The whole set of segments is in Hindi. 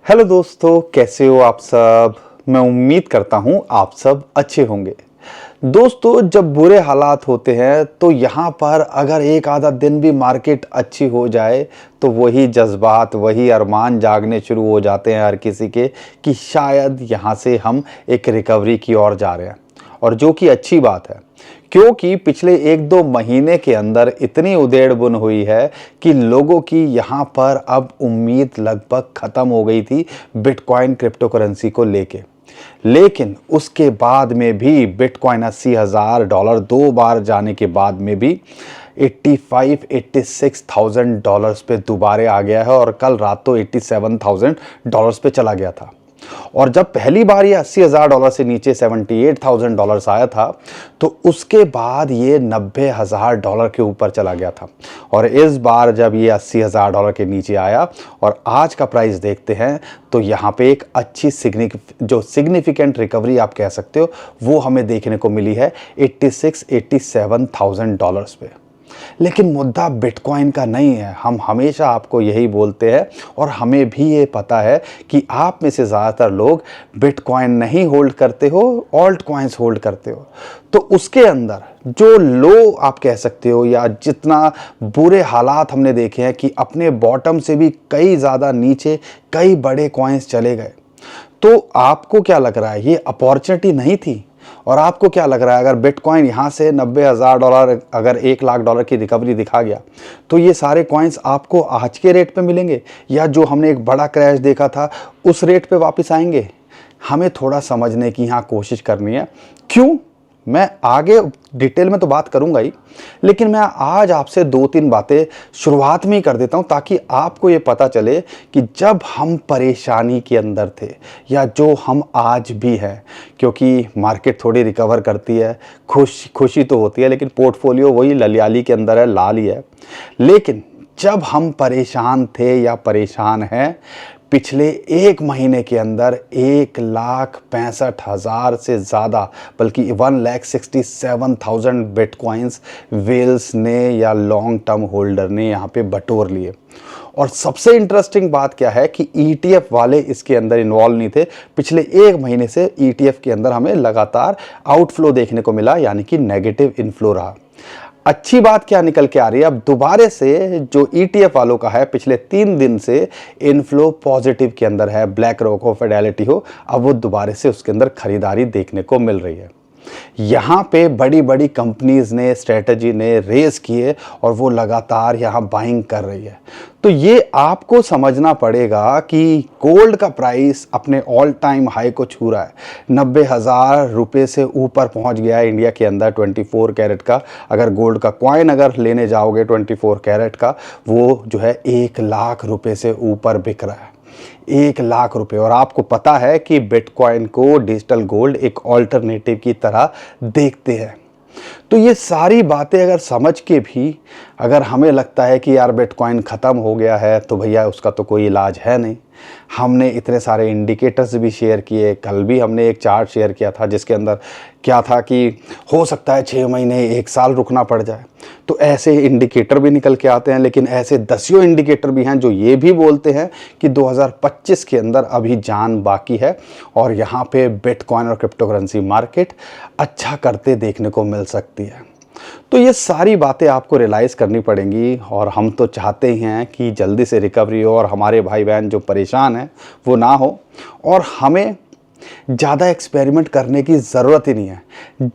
हेलो दोस्तों, कैसे हो आप सब। मैं उम्मीद करता हूं आप सब अच्छे होंगे। दोस्तों, जब बुरे हालात होते हैं तो यहाँ पर अगर एक आधा दिन भी मार्केट अच्छी हो जाए तो वही जज्बात, वही अरमान जागने शुरू हो जाते हैं हर किसी के कि शायद यहाँ से हम एक रिकवरी की ओर जा रहे हैं। और जो कि अच्छी बात है, क्योंकि पिछले एक दो महीने के अंदर इतनी उधेड़ बुन हुई है कि लोगों की यहाँ पर अब उम्मीद लगभग खत्म हो गई थी बिटकॉइन क्रिप्टो करेंसी को लेके। लेकिन उसके बाद में भी बिटकॉइन $80,000 दो बार जाने के बाद में भी 85-86,000 डॉलर्स पे दोबारा आ गया है और कल रात तो $87,000 पे चला गया था। और जब पहली बार ये $80,000 से नीचे $78,000 आया था तो उसके बाद ये $90,000 के ऊपर चला गया था। और इस बार जब ये $80,000 के नीचे आया और आज का प्राइस देखते हैं तो यहाँ पे एक अच्छी सिग्निफिकेंट रिकवरी आप कह सकते हो वो हमें देखने को मिली है 87,000 पे। लेकिन मुद्दा बिटकॉइन का नहीं है। हम हमेशा आपको यही बोलते हैं और हमें भी ये पता है कि आप में से ज़्यादातर लोग बिटकॉइन नहीं होल्ड करते हो, ऑल्ट कॉइन्स होल्ड करते हो। तो उसके अंदर जो लो आप कह सकते हो या जितना बुरे हालात हमने देखे हैं कि अपने बॉटम से भी कई ज़्यादा नीचे कई बड़े कॉइन्स चले गए, तो आपको क्या लग रहा है ये अपॉर्चुनिटी नहीं थी? और आपको क्या लग रहा है अगर बिटकॉइन यहाँ से $90,000 अगर $1,00,000 की रिकवरी दिखा गया तो ये सारे कॉइन्स आपको आज के रेट पे मिलेंगे या जो हमने एक बड़ा क्रैश देखा था उस रेट पे वापस आएंगे? हमें थोड़ा समझने की यहाँ कोशिश करनी है। क्यों? मैं आगे डिटेल में तो बात करूंगा ही, लेकिन मैं आज आपसे दो तीन बातें शुरुआत में ही कर देता हूं ताकि आपको ये पता चले कि जब हम परेशानी के अंदर थे या जो हम आज भी हैं, क्योंकि मार्केट थोड़ी रिकवर करती है, खुशी तो होती है, लेकिन पोर्टफोलियो वही ललियाली के अंदर है, लाल ही है। लेकिन जब हम परेशान थे या परेशान हैं, पिछले एक महीने के अंदर 1,65,000 से ज़्यादा बल्कि 1,67,000 बिटकॉइंस वेल्स ने या लॉन्ग टर्म होल्डर ने यहाँ पे बटोर लिए। और सबसे इंटरेस्टिंग बात क्या है कि ETF वाले इसके अंदर इन्वॉल्व नहीं थे। पिछले एक महीने से ETF के अंदर हमें लगातार आउटफ्लो देखने को मिला, यानी कि नेगेटिव इनफ्लो रहा। अच्छी बात क्या निकल के आ रही है, अब दोबारे से जो ETF वालों का है पिछले 3 दिन से इनफ्लो पॉजिटिव के अंदर है। ब्लैक रॉक हो, फिडेलिटी हो, अब वो दोबारे से उसके अंदर खरीदारी देखने को मिल रही है। यहाँ पे बड़ी बड़ी कंपनीज ने स्ट्रेटजी ने रेस किए और वो लगातार यहाँ बाइंग कर रही है। तो ये आपको समझना पड़ेगा कि गोल्ड का प्राइस अपने ऑल टाइम हाई को छू रहा है। $90,000 से ऊपर पहुंच गया है इंडिया के अंदर 24 कैरेट का। अगर गोल्ड का कॉइन अगर लेने जाओगे 24 कैरेट का, वो जो है $1,00,000 से ऊपर बिक रहा है। $1,00,000। और आपको पता है कि बिटकॉइन को डिजिटल गोल्ड एक ऑल्टरनेटिव की तरह देखते हैं। तो ये सारी बातें अगर समझ के भी अगर हमें लगता है कि यार बिटकॉइन ख़त्म हो गया है तो भैया उसका तो कोई इलाज है नहीं। हमने इतने सारे इंडिकेटर्स भी शेयर किए, कल भी हमने एक चार्ट शेयर किया था जिसके अंदर क्या था कि हो सकता है 6 महीने 1 साल रुकना पड़ जाए। तो ऐसे इंडिकेटर भी निकल के आते हैं, लेकिन ऐसे दसियों इंडिकेटर भी हैं जो ये भी बोलते हैं कि 2025 के अंदर अभी जान बाकी है और यहाँ पे बिटकॉइन और क्रिप्टो करेंसी मार्केट अच्छा करते देखने को मिल सकती है। तो ये सारी बातें आपको रियलाइज़ करनी पड़ेंगी और हम तो चाहते ही हैं कि जल्दी से रिकवरी हो और हमारे भाई बहन जो परेशान हैं वो ना हो। और हमें ज़्यादा एक्सपेरिमेंट करने की ज़रूरत ही नहीं है।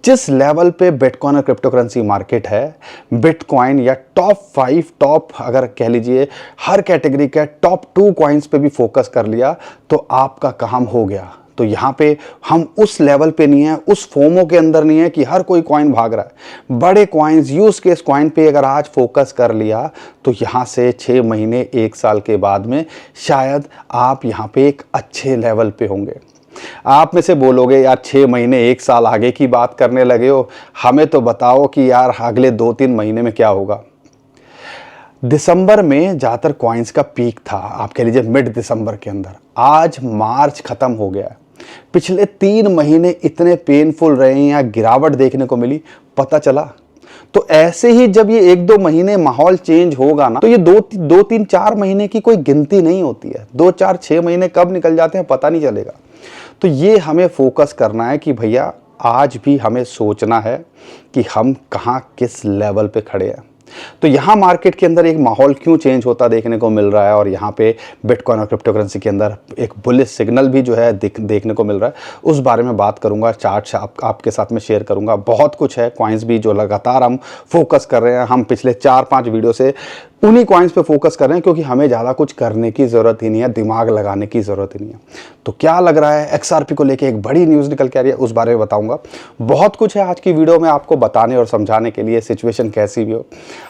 जिस लेवल पे बिटकॉइन और क्रिप्टो करेंसी मार्केट है, बिटकॉइन या टॉप 5 टॉप अगर कह लीजिए हर कैटेगरी के टॉप 2 कॉइन्स पे भी फोकस कर लिया तो आपका काम हो गया। तो यहाँ पे हम उस लेवल पे नहीं है, उस फोमो के अंदर नहीं है कि हर कोई कॉइन भाग रहा है। बड़े कॉइन्स, यूज केस कॉइन पे अगर आज फोकस कर लिया तो यहाँ से 6 महीने 1 साल के बाद में शायद आप यहाँ पे एक अच्छे लेवल पे होंगे। आप में से बोलोगे यार 6 महीने 1 साल आगे की बात करने लगे हो, हमें तो बताओ कि यार अगले 2-3 महीने में क्या होगा। दिसंबर में ज़्यादातर कॉइन्स का पीक था, आप कह लीजिए मिड दिसंबर के अंदर। आज मार्च ख़त्म हो गया। पिछले 3 महीने इतने पेनफुल रहे हैं या गिरावट देखने को मिली, पता चला। तो ऐसे ही जब ये 1-2 महीने माहौल चेंज होगा ना, तो ये 2-3-4 महीने की कोई गिनती नहीं होती है। 2-4-6 महीने कब निकल जाते हैं पता नहीं चलेगा। तो ये हमें फोकस करना है कि भैया आज भी हमें सोचना है कि हम कहाँ किस लेवल पे खड़े हैं। तो यहाँ मार्केट के अंदर एक माहौल क्यों चेंज होता देखने को मिल रहा है, और यहाँ पे बिटकॉइन और क्रिप्टो करेंसी के अंदर एक बुलिश सिग्नल भी जो है देखने को मिल रहा है, उस बारे में बात करूँगा। चार्ट्स आपके साथ में शेयर करूँगा। बहुत कुछ है, कॉइन्स भी जो लगातार हम फोकस कर रहे हैं। हम पिछले 4-5 वीडियो से उन्हीं कॉइन्स पे फोकस कर रहे हैं, क्योंकि हमें ज़्यादा कुछ करने की ज़रूरत ही नहीं है, दिमाग लगाने की ज़रूरत ही नहीं है। तो क्या लग रहा है, XRP को लेके एक बड़ी न्यूज़ निकल के आ रही है, उस बारे में बताऊंगा। बहुत कुछ है आज की वीडियो में आपको बताने और समझाने के लिए। सिचुएशन कैसी भी हो,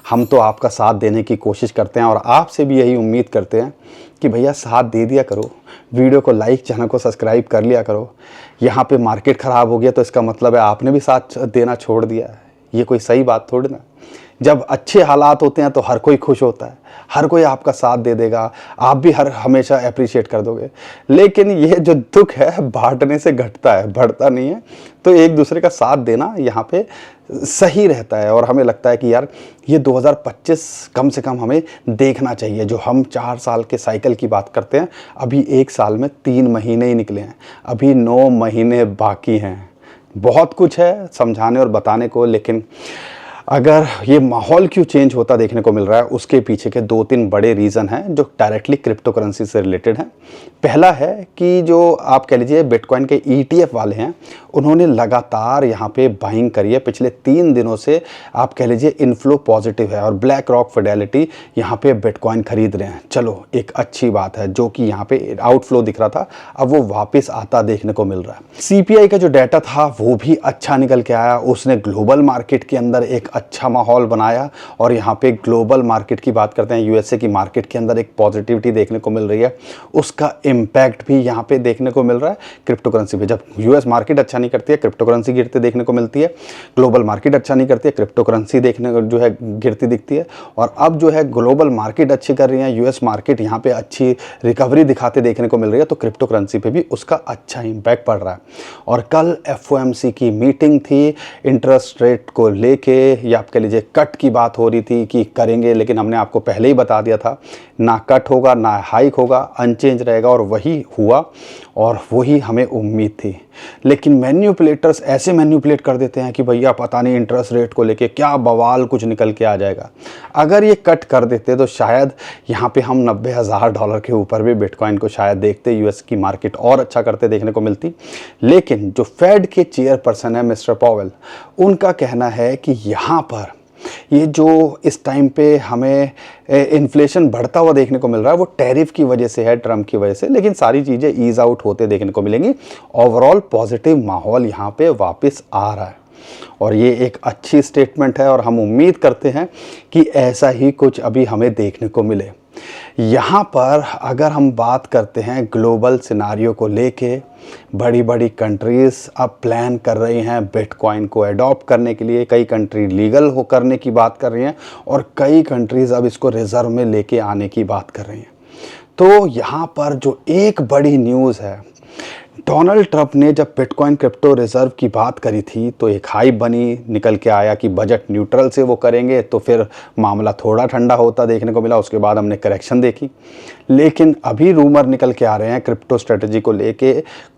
हम तो आपका साथ देने की कोशिश करते हैं, और आपसे भी यही उम्मीद करते हैं कि भैया साथ दे दिया करो, वीडियो को लाइक, चैनल को सब्सक्राइब कर लिया करो। यहाँ पे मार्केट ख़राब हो गया तो इसका मतलब है आपने भी साथ देना छोड़ दिया है। ये कोई सही बात थोड़ी ना। जब अच्छे हालात होते हैं तो हर कोई खुश होता है, हर कोई आपका साथ दे देगा, आप भी हमेशा अप्रिशिएट कर दोगे। लेकिन ये जो दुख है बांटने से घटता है, बढ़ता नहीं है। तो एक दूसरे का साथ देना यहाँ पे सही रहता है, और हमें लगता है कि यार ये 2025 कम से कम हमें देखना चाहिए। जो हम 4 साल के साइकिल की बात करते हैं, अभी 1 साल में 3 महीने ही निकले हैं, अभी 9 महीने बाकी हैं। बहुत कुछ है समझाने और बताने को, लेकिन अगर ये माहौल क्यों चेंज होता देखने को मिल रहा है, उसके पीछे के 2-3 बड़े रीज़न हैं जो डायरेक्टली क्रिप्टो करेंसी से रिलेटेड हैं। पहला है कि जो आप कह लीजिए बिटकॉइन के ETF वाले हैं, उन्होंने लगातार यहाँ पे बाइंग करी है। पिछले 3 दिनों से आप कह लीजिए इनफ्लो पॉजिटिव है, और ब्लैक रॉक फिडेलिटी यहाँ पे बिटकॉइन खरीद रहे हैं। चलो एक अच्छी बात है, जो कि यहाँ पे आउटफ्लो दिख रहा था, अब वो वापस आता देखने को मिल रहा है। CPI का जो डाटा था वो भी अच्छा निकल के आया, उसने ग्लोबल मार्केट के अंदर एक अच्छा माहौल बनाया। और यहाँ पे ग्लोबल मार्केट की बात करते हैं, USA की मार्केट के अंदर एक पॉजिटिविटी देखने को मिल रही है, उसका इम्पैक्ट भी यहाँ पे देखने को मिल रहा है क्रिप्टो करेंसी पे। जब US मार्केट अच्छा नहीं करती है, क्रिप्टो करेंसी गिरते देखने को मिलती है। ग्लोबल मार्केट अच्छा नहीं करती है, क्रिप्टो करेंसी देखने को जो है गिरती दिखती है। और अब जो है ग्लोबल मार्केट अच्छी कर रही है, US मार्केट यहाँ पे अच्छी रिकवरी दिखाते देखने को मिल रही है, तो क्रिप्टो करेंसी पे भी उसका अच्छा इम्पैक्ट पड़ रहा है। और कल FOMC की मीटिंग थी, इंटरेस्ट रेट को लेके, या आप कह लीजिए कट की बात हो रही थी कि करेंगे, लेकिन हमने आपको पहले ही बता दिया था ना कट होगा ना हाइक होगा, अनचेंज रहेगा, और वही हुआ, और वही हमें उम्मीद थी। लेकिन मैन्युपुलेटर्स ऐसे मैन्युपुलेट कर देते हैं कि भैया पता नहीं इंटरेस्ट रेट को लेके क्या बवाल कुछ निकल के आ जाएगा। अगर ये कट कर देते तो शायद यहाँ पे हम $90,000 के ऊपर भी बिटकॉइन को शायद देखते, US की मार्केट और अच्छा करते देखने को मिलती। लेकिन जो फेड के चेयरपर्सन है मिस्टर पॉवेल, उनका कहना है कि यहाँ पर ये जो इस टाइम पे हमें इन्फ्लेशन बढ़ता हुआ देखने को मिल रहा है, वो टैरिफ की वजह से है, ट्रम्प की वजह से, लेकिन सारी चीज़ें ईज आउट होते देखने को मिलेंगी। ओवरऑल पॉजिटिव माहौल यहाँ पे वापस आ रहा है, और ये एक अच्छी स्टेटमेंट है, और हम उम्मीद करते हैं कि ऐसा ही कुछ अभी हमें देखने को मिले। यहाँ पर अगर हम बात करते हैं ग्लोबल सिनारियो को लेके, बड़ी बड़ी कंट्रीज़ अब प्लान कर रही हैं बिटकॉइन को अडॉप्ट करने के लिए। कई कंट्री लीगल हो करने की बात कर रही हैं, और कई कंट्रीज़ अब इसको रिज़र्व में लेके आने की बात कर रही हैं। तो यहाँ पर जो एक बड़ी न्यूज़ है, डोनाल्ड ट्रंप ने जब बिटकॉइन क्रिप्टो रिजर्व की बात करी थी तो एक हाइप बनी, निकल के आया कि बजट न्यूट्रल से वो करेंगे, तो फिर मामला थोड़ा ठंडा होता देखने को मिला। उसके बाद हमने करेक्शन देखी, लेकिन अभी रूमर निकल के आ रहे हैं क्रिप्टो स्ट्रेटजी को लेके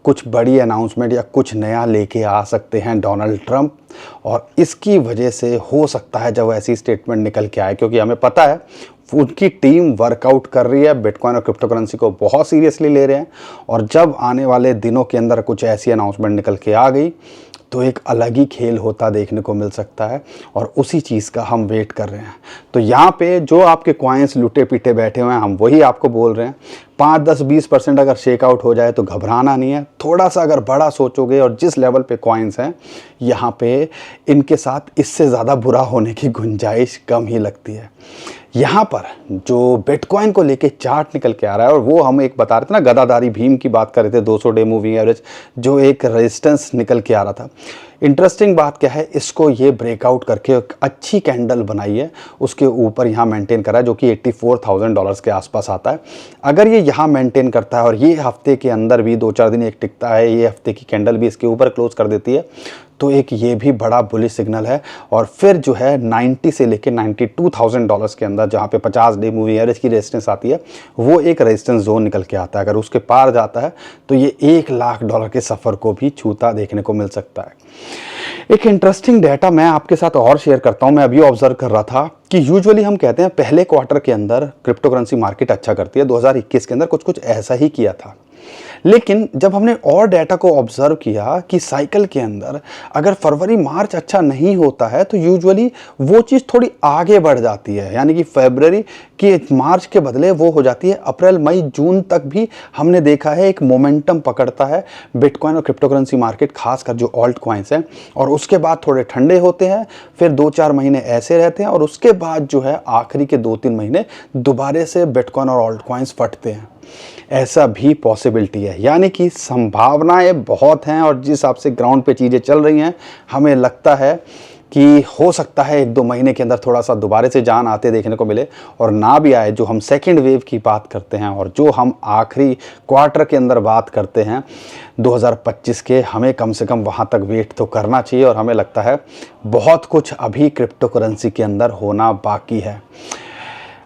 कुछ बड़ी अनाउंसमेंट या कुछ नया लेके आ सकते हैं डोनाल्ड ट्रंप, और इसकी वजह से हो सकता है जब ऐसी स्टेटमेंट निकल के आए, क्योंकि हमें पता है उनकी टीम वर्कआउट कर रही है, बिटकॉइन और क्रिप्टो करेंसी को बहुत सीरियसली ले रहे हैं, और जब आने वाले दिनों के अंदर कुछ ऐसी अनाउंसमेंट निकल के आ गई तो एक अलग ही खेल होता देखने को मिल सकता है, और उसी चीज़ का हम वेट कर रहे हैं। तो यहाँ पे जो आपके कॉइन्स लुटे पीटे बैठे हुए हैं, हम वही आपको बोल रहे हैं, 5, 10, 20% अगर शेकआउट हो जाए तो घबराना नहीं है। थोड़ा सा अगर बड़ा सोचोगे, और जिस लेवल पे कॉइन्स हैं यहाँ पे, इनके साथ इससे ज़्यादा बुरा होने की गुंजाइश कम ही लगती है। यहाँ पर जो बिटकॉइन को लेके चार्ट निकल के आ रहा है, और वो हम एक बता रहे थे ना, गदाधारी भीम की बात कर रहे थे, 200 डे मूविंग एवरेज जो एक रेजिस्टेंस निकल के आ रहा था। इंटरेस्टिंग बात क्या है, इसको ये ब्रेकआउट करके एक अच्छी कैंडल बनाई है, उसके ऊपर यहाँ मेंटेन करा है, जो कि $84,000 के आसपास आता है। अगर ये यहाँ मेंटेन करता है, और ये हफ्ते के अंदर भी 2-4 दिन एक टिकता है, ये हफ्ते की कैंडल भी इसके ऊपर क्लोज कर देती है, तो एक ये भी बड़ा बुलिश सिग्नल है। और फिर जो है 90 से लेके $92,000 के अंदर जहाँ पे 50 डे मूविंग एवरेज की रेजिस्टेंस आती है, वो एक रेजिस्टेंस जोन निकल के आता है। अगर उसके पार जाता है तो ये $1,00,000 के सफ़र को भी छूता देखने को मिल सकता है। एक इंटरेस्टिंग डाटा मैं आपके साथ और शेयर करता हूं। मैं अभी ऑब्जर्व कर रहा था कि यूजुअली हम कहते हैं पहले क्वार्टर के अंदर क्रिप्टो करेंसी मार्केट अच्छा करती है। 2021 के अंदर कुछ कुछ ऐसा ही किया था। लेकिन जब हमने और डाटा को ऑब्जर्व किया कि साइकिल के अंदर अगर फरवरी मार्च अच्छा नहीं होता है तो यूजुअली वो चीज़ थोड़ी आगे बढ़ जाती है, यानी कि फरवरी की मार्च के बदले वो हो जाती है अप्रैल मई जून तक भी हमने देखा है एक मोमेंटम पकड़ता है बिटकॉइन और क्रिप्टो करेंसी मार्केट, खासकर जो ऑल्ट कॉइन्स हैं। और उसके बाद थोड़े ठंडे होते हैं, फिर 2-4 महीने ऐसे रहते हैं और उसके बाद जो है आखिरी के 2-3 महीने दोबारा से बिटकॉइन और ऑल्ट कॉइन्स फटते हैं। ऐसा भी पॉसिबिलिटी है, यानी कि संभावनाएं बहुत हैं। और जिस हिसाब से ग्राउंड पे चीज़ें चल रही हैं, हमें लगता है कि हो सकता है 1-2 महीने के अंदर थोड़ा सा दोबारा से जान आते देखने को मिले। और ना भी आए, जो हम सेकेंड वेव की बात करते हैं और जो हम आखिरी क्वार्टर के अंदर बात करते हैं 2025 के, हमें कम से कम वहाँ तक वेट तो करना चाहिए। और हमें लगता है बहुत कुछ अभी क्रिप्टो करेंसी के अंदर होना बाकी है।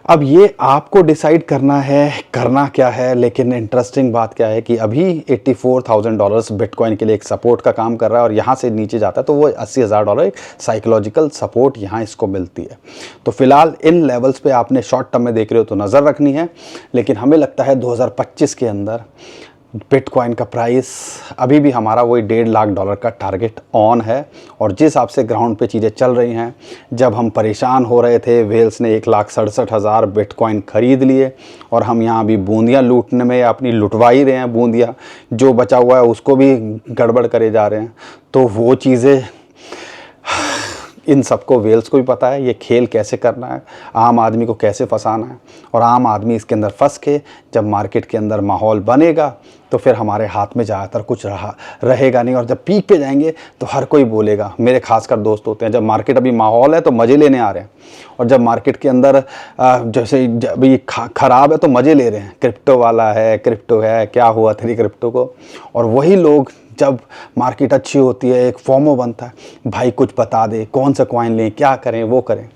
अब ये आपको डिसाइड करना है करना क्या है। लेकिन इंटरेस्टिंग बात क्या है कि अभी $84,000 बिटकॉइन के लिए एक सपोर्ट का काम कर रहा है और यहाँ से नीचे जाता है तो वो $80,000 एक साइकोलॉजिकल सपोर्ट यहाँ इसको मिलती है। तो फिलहाल इन लेवल्स पे आपने शॉर्ट टर्म में देख रहे हो तो नज़र रखनी है। लेकिन हमें लगता है 2025 के अंदर बिटकॉइन का प्राइस अभी भी हमारा वही $1.5 लाख का टारगेट ऑन है। और जिस हिसाब से ग्राउंड पे चीज़ें चल रही हैं, जब हम परेशान हो रहे े वेल्स ने 1,67,000 बिटकॉइन खरीद लिए और हम यहाँ अभी बूंदियाँ लूटने में अपनी लुटवा ही रहे हैं, बूंदियाँ जो बचा हुआ है उसको भी गड़बड़ करे जा रहे हैं। तो वो चीज़ें इन सबको वेल्स को भी पता है ये खेल कैसे करना है, आम आदमी को कैसे फंसाना है। और आम आदमी इसके अंदर फंस के जब मार्केट के अंदर माहौल बनेगा तो फिर हमारे हाथ में ज़्यादातर कुछ रहेगा नहीं। और जब पीक पे जाएंगे तो हर कोई बोलेगा, मेरे खासकर दोस्त होते हैं, जब मार्केट अभी माहौल है तो मज़े लेने आ रहे हैं, और जब मार्केट के अंदर जैसे जब ये ख़राब है तो मज़े ले रहे हैं, क्रिप्टो वाला है, क्रिप्टो है, क्या हुआ तेरी क्रिप्टो को। और वही लोग जब मार्केट अच्छी होती है एक फॉर्मो बनता है, भाई कुछ बता दे, कौन सा कॉइन लें, क्या करें, वो करें।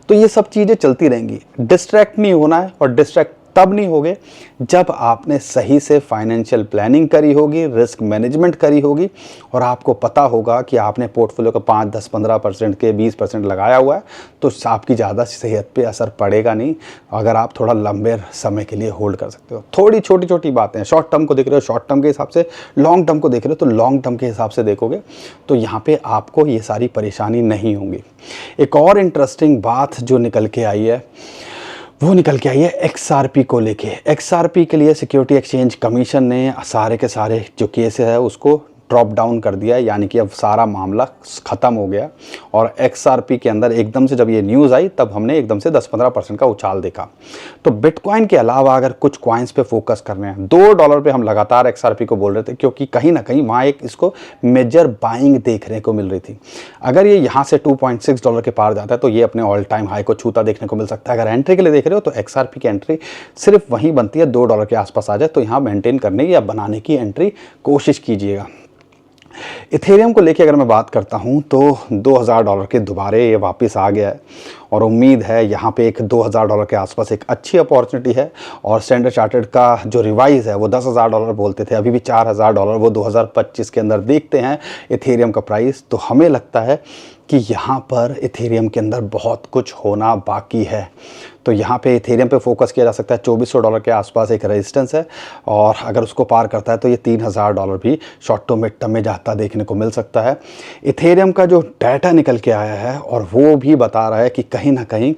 तो ये सब चीज़ें चलती रहेंगी। डिस्ट्रैक्ट नहीं होना है, और डिस्ट्रैक्ट तब नहीं होगे जब आपने सही से फाइनेंशियल प्लानिंग करी होगी, रिस्क मैनेजमेंट करी होगी, और आपको पता होगा कि आपने पोर्टफोलियो का 5, 10, 15% के 20% लगाया हुआ है तो आपकी ज़्यादा सेहत पे असर पड़ेगा नहीं, अगर आप थोड़ा लंबे समय के लिए होल्ड कर सकते हो। थोड़ी छोटी छोटी बातें, शॉर्ट टर्म को देख रहे हो शॉर्ट टर्म के हिसाब से, लॉन्ग टर्म को देख रहे हो तो लॉन्ग टर्म के हिसाब से देखोगे तो यहाँ पे आपको ये सारी परेशानी नहीं होंगी। एक और इंटरेस्टिंग बात जो निकल के आई है वो निकल के आई है XRP को लेके। XRP के लिए सिक्योरिटी एक्सचेंज कमीशन ने सारे के सारे जो केस है उसको ड्रॉप डाउन कर दिया है, यानी कि अब सारा मामला ख़त्म हो गया। और XRP के अंदर एकदम से जब ये न्यूज़ आई तब हमने एकदम से 10-15% का उछाल देखा। तो बिटकॉइन के अलावा अगर कुछ कॉइन्स पे फोकस करने हैं, $2 पे हम लगातार XRP को बोल रहे थे क्योंकि कहीं ना कहीं वहाँ एक इसको मेजर बाइंग देखने को मिल रही थी। अगर ये यहाँ से $2.6 के पार जाता है तो ये अपने ऑल टाइम हाई को छूता देखने को मिल सकता है। अगर एंट्री के लिए देख रहे हो तो XRP की एंट्री सिर्फ वहीं बनती है, $2 के आसपास आ जाए तो यहाँ मेंटेन करने या बनाने की एंट्री कोशिश कीजिएगा। इथेरियम को लेके अगर मैं बात करता हूं तो $2,000 के दोबारे ये वापस आ गया है और उम्मीद है यहाँ पे एक $2,000 के आसपास एक अच्छी अपॉर्चुनिटी है। और स्टैंडर्ड चार्टर्ड का जो रिवाइज है वो $10,000 बोलते थे, अभी भी $4,000 वो 2025 के अंदर देखते हैं इथेरियम का प्राइस। तो हमें लगता है कि यहाँ पर इथेरियम के अंदर बहुत कुछ होना बाकी है। तो यहाँ पे इथेरियम पे फोकस किया जा सकता है। $2,400 के आसपास एक रेजिस्टेंस है और अगर उसको पार करता है तो ये $3,000 भी शॉर्ट टर्म मिड टर्म में जाता देखने को मिल सकता है। इथेरियम का जो डाटा निकल के आया है और वो भी बता रहा है कि कहीं ना कहीं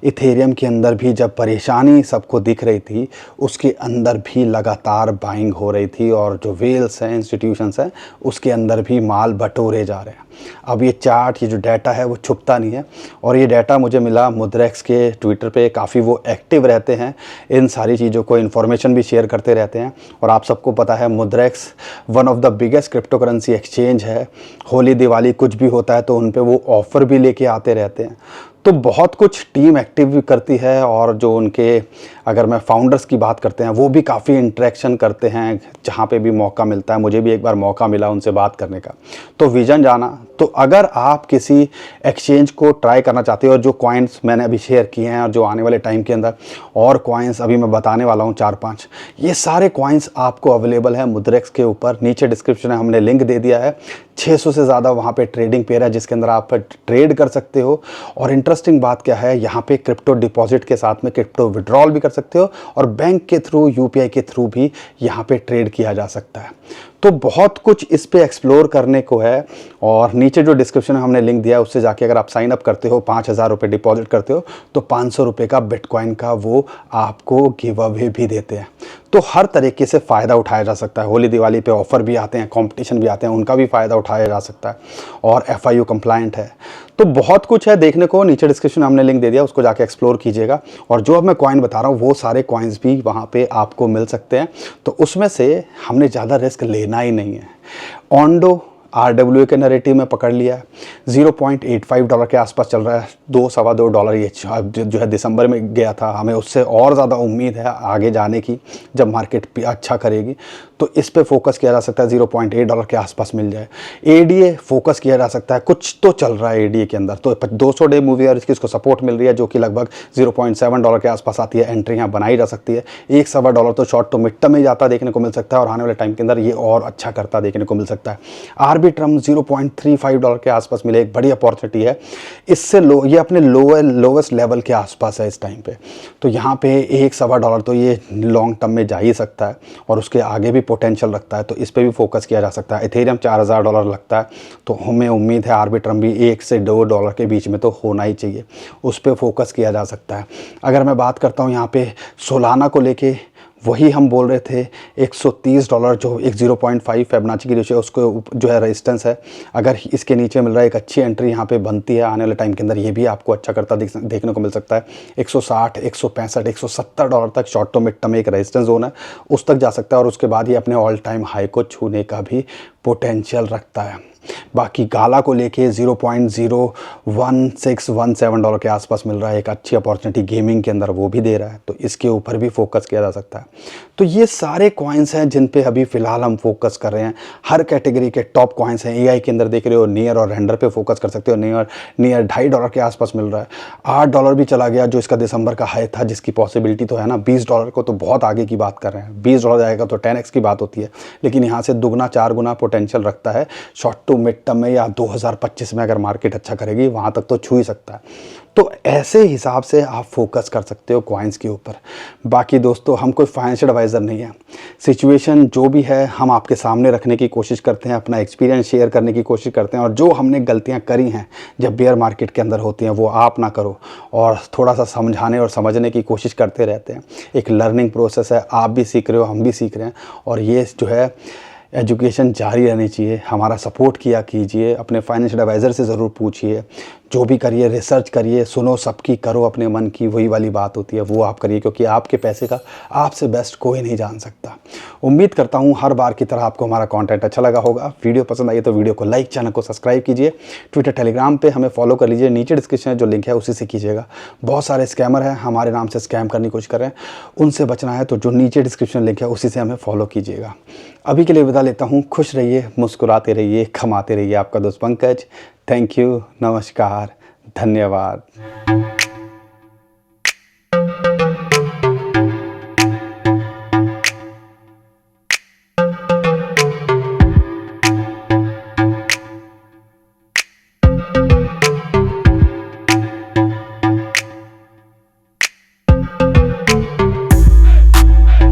इथेरियम के अंदर भी जब परेशानी सबको दिख रही थी उसके अंदर भी लगातार बाइंग हो रही थी और जो वेल्स हैं, इंस्टीट्यूशंस हैं, उसके अंदर भी माल बटोरे जा रहे हैं। अब ये चार्ट, ये जो डाटा है वो छुपता नहीं है और ये डाटा मुझे मिला मुद्रेक्स के ट्विटर पे, काफ़ी वो एक्टिव रहते हैं, इन सारी चीज़ों को इन्फॉर्मेशन भी शेयर करते रहते हैं। और आप सबको पता है Mudrex one of the biggest crypto currency exchange है। होली दिवाली कुछ भी होता है तो उन पे वो ऑफ़र भी लेके आते रहते हैं। तो बहुत कुछ टीम एक्टिव भी करती है और जो उनके अगर मैं फाउंडर्स की बात करते हैं, वो भी काफ़ी इंटरेक्शन करते हैं जहाँ पे भी मौका मिलता है। मुझे भी एक बार मौका मिला उनसे बात करने का। तो विजन जाना, तो अगर आप किसी एक्सचेंज को ट्राई करना चाहते हो, और जो कॉइन्स मैंने अभी शेयर किए हैं और जो आने वाले टाइम के अंदर और कॉइन्स अभी मैं बताने वाला हूँ 4-5, ये सारे कॉइन्स आपको अवेलेबल है मुद्रेक्स के ऊपर। नीचे डिस्क्रिप्शन में हमने लिंक दे दिया है। 600 से ज़्यादा वहाँ पे ट्रेडिंग पेयर है जिसके अंदर आप ट्रेड कर सकते हो। और इंटरेस्टिंग बात क्या है, यहाँ पे क्रिप्टो डिपॉजिट के साथ में क्रिप्टो विड्रॉल भी कर सकते हो, और बैंक के थ्रू, यूपीआई के थ्रू भी यहाँ पे ट्रेड किया जा सकता है। तो बहुत कुछ इस पे एक्सप्लोर करने को है। और नीचे जो डिस्क्रिप्शन में हमने लिंक दिया है उससे जाके अगर आप साइन अप करते हो, 5,000 रुपये डिपॉजिट करते हो, तो 500 रुपये का बिटकॉइन का वो आपको गिव अवे भी देते हैं। तो हर तरीके से फ़ायदा उठाया जा सकता है। होली दिवाली पे ऑफ़र भी आते हैं, कंपटीशन भी आते हैं, उनका भी फ़ायदा उठाया जा सकता है। और FIU कंप्लायंट है। तो बहुत कुछ है देखने को। नीचे डिस्क्रिप्शन में हमने लिंक दे दिया, उसको जाके एक्सप्लोर कीजिएगा। और जो अब मैं कॉइन बता रहा हूँ वो सारे कॉइन्स भी वहाँ पे आपको मिल सकते हैं। तो उसमें से हमने ज़्यादा रिस्क लेना ही नहीं है। ओंडो RWA के नैरेटिव में पकड़ लिया है, $0.85 के आसपास चल रहा है। $2-2.25 ये जो है दिसंबर में गया था। हमें उससे और ज़्यादा उम्मीद है आगे जाने की, जब मार्केट अच्छा करेगी। तो इस पे फोकस किया जा सकता है, $0.8 के आसपास मिल जाए। ADA फोकस किया जा सकता है, कुछ तो चल रहा है ADA के अंदर। तो 200 डे मूवी और इसकी सपोर्ट मिल रही है, जो कि लगभग $0.7 के आसपास आती है। एंट्री यहाँ बनाई जा सकती है। $1-1.25 तो शॉर्ट तो मिड टर्म में जाता देखने को मिल सकता है, और आने वाले टाइम के अंदर ये और अच्छा करता देखने को मिल सकता है। आर्बिट्रम $0.35 के आसपास मिले, एक बड़ी अपॉर्चुनिटी है। इससे लो, ये अपने लोवेस्ट लेवल के आसपास है इस टाइम पे। तो यहाँ पे $1-1.25 तो ये लॉन्ग टर्म में जा ही सकता है, और उसके आगे भी पोटेंशियल रखता है। तो इस पे भी फोकस किया जा सकता है। इथेरियम $4,000 लगता है, तो हमें उम्मीद है आर्बिट्रम भी $1 से $2 के बीच में तो होना ही चाहिए, उस पर फोकस किया जा सकता है। अगर मैं बात करता हूँ यहाँ पे सोलाना को लेके, वही हम बोल रहे थे $130 जो एक 0.5 फिबोनाची की रेशियो उसको जो है रेजिस्टेंस है। अगर इसके नीचे मिल रहा है, एक अच्छी एंट्री यहाँ पे बनती है आने वाले टाइम के अंदर, ये भी आपको अच्छा करता देखने को मिल सकता है। $160, $165, $170 तक शॉर्ट टर्म मिड टर्म एक रेजिस्टेंस जोन है, उस तक जा सकता है। और उसके बाद ये अपने ऑल टाइम हाई को छूने का भी पोटेंशियल रखता है। बाकी गाला को लेके $0.01617 के आसपास मिल रहा है, एक अच्छी अपॉर्चुनिटी गेमिंग के अंदर वो भी दे रहा है। तो इसके ऊपर भी फोकस किया जा सकता है। तो ये सारे कॉइन्स हैं जिन पे अभी फ़िलहाल हम फोकस कर रहे हैं। हर कैटेगरी के टॉप कॉइन्स हैं। AI के अंदर देख रहे हो, नियर और रेंडर पे फोकस कर सकते हो। नियर $2.5 के आसपास मिल रहा है। $8 भी चला गया, जो इसका दिसंबर का हाई था, जिसकी पॉसिबिलिटी तो है ना। $20 को तो बहुत आगे की बात कर रहे हैं। $20 जाएगा तो 10x की बात होती है, लेकिन यहाँ से 2-4 गुना पोटेंशियल रखता है शॉर्ट टू मिड टर्म में, या 2025 में अगर मार्केट अच्छा करेगी वहाँ तक तो छू ही सकता है। तो ऐसे हिसाब से आप फोकस कर सकते हो कॉइन्स के ऊपर। बाकी दोस्तों, हम कोई फाइनेंशियल एडवाइज़र नहीं है। सिचुएशन जो भी है हम आपके सामने रखने की कोशिश करते हैं, अपना एक्सपीरियंस शेयर करने की कोशिश करते हैं। और जो हमने गलतियां करी हैं जब बेयर मार्केट के अंदर होती हैं, वो आप ना करो, और थोड़ा सा समझाने और समझने की कोशिश करते रहते हैं। एक लर्निंग प्रोसेस है, आप भी सीख रहे हो, हम भी सीख रहे हैं। और ये जो है एजुकेशन जारी रहनी चाहिए। हमारा सपोर्ट किया कीजिए, अपने फाइनेंशियल एडवाइज़र से ज़रूर पूछिए, जो भी करिए रिसर्च करिए, सुनो सबकी, करो अपने मन की, वही वाली बात होती है वो आप करिए, क्योंकि आपके पैसे का आपसे बेस्ट कोई नहीं जान सकता। उम्मीद करता हूँ हर बार की तरह आपको हमारा कंटेंट अच्छा लगा होगा। वीडियो पसंद आई तो वीडियो को लाइक, चैनल को सब्सक्राइब कीजिए। ट्विटर टेलीग्राम पे हमें फॉलो कर लीजिए, नीचे डिस्क्रिप्शन में जो लिंक है उसी से कीजिएगा। बहुत सारे स्कैमर हैं हमारे नाम से स्कैम करने की कोशिश कर रहे हैं, उनसे बचना है तो जो नीचे डिस्क्रिप्शन लिंक है उसी से हमें फॉलो कीजिएगा। अभी के लिए विदा लेता हूँ। खुश रहिए, मुस्कुराते रहिए, कमाते रहिए। आपका दोस्त पंकज। थैंक यू, नमस्कार, धन्यवाद।